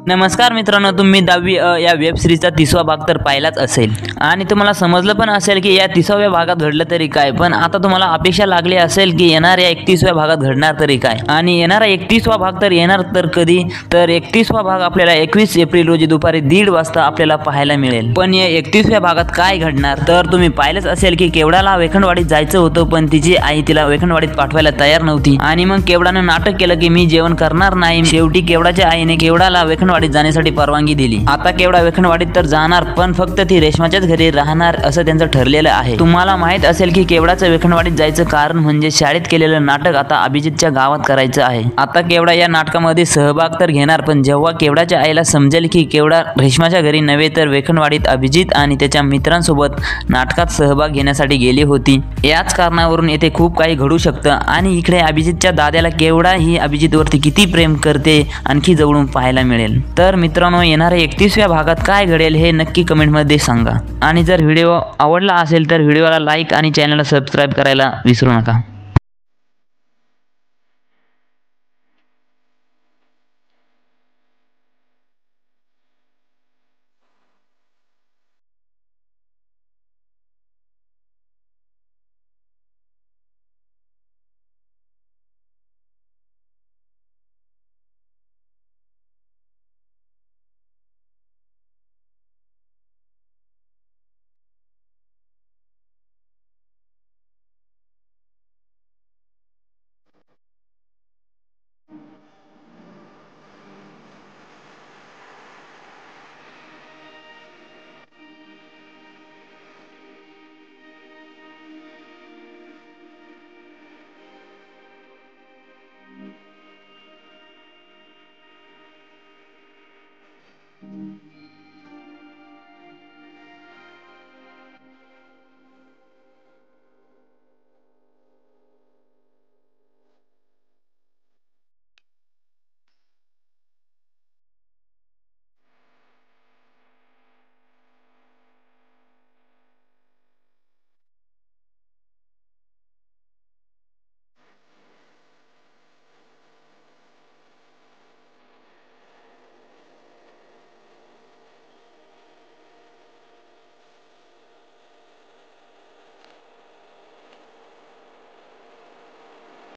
नमस्कार मित्रांनो, तुम्ही 10वी या वेब सिरीजचा 30वा भाग तर पाहिलाच असेल आणि तुम्हाला समजलं पण असेल की या 30व्या भागात घडलं तरी काय। पण आता तुम्हाला अपेक्षा लागली असेल की येणाऱ्या 31व्या भागात घडणार तरी काय आणि येणारा 31वा भाग तर येणार तर कधी, तर 31वा भाग आपल्याला 21 एप्रिल रोजी दुपारी 1:30 वाजता आपल्याला पाहायला मिळेल। पण या 31व्या भागात काय घडणार, तर तुम्ही पाहिलंच असेल की केवडाला वेखंडवाडीत जायचं होतं, पण तिची आई तिला वेखंडवाडीत पाठवायला तयार नव्हती आणि मग केवडानं नाटक केलं की मी जेवण करणार नाही। शेवटी केवडाच्या आईने केवडाला वेखंडवाडीत जाण्यासाठी परवानगी दिली। आता केवडा वेखंडवाडीत तर जाणार, पण फक्त ती रेशमाच्याच घरी राहणार असं त्यांचं ठरलेलं आहे। तुम्हाला माहित असेल की केवडाचं वेखंडवाडीत जायचं कारण म्हणजे शाळेत केलेलं नाटक आता अभिजितच्या गावात करायचं आहे। आता केवडा या नाटकामध्ये सहभाग तर घेणार, पण जेव्हा केवडाच्या आईला समजेल की केवडा रेशमाच्या घरी नव्हे तर वेखंडवाडीत अभिजित आणि त्याच्या मित्रांसोबत नाटकात सहभाग घेण्यासाठी गेली होती, याच कारणावरून येथे खूप काही घडू शकतं। आणि इकडे अभिजितच्या दादाला केवडा ही अभिजितवरती किती प्रेम करते आणखी जवळून पाहायला मिळेल। तर मित्रांनो, येणाऱ्या 31व्या भागात काय घडेल हे नक्की कमेंटमध्ये सांगा आणि जर व्हिडिओ आवडला असेल तर व्हिडिओला लाईक आणि चॅनलला सबस्क्राईब करायला विसरू नका।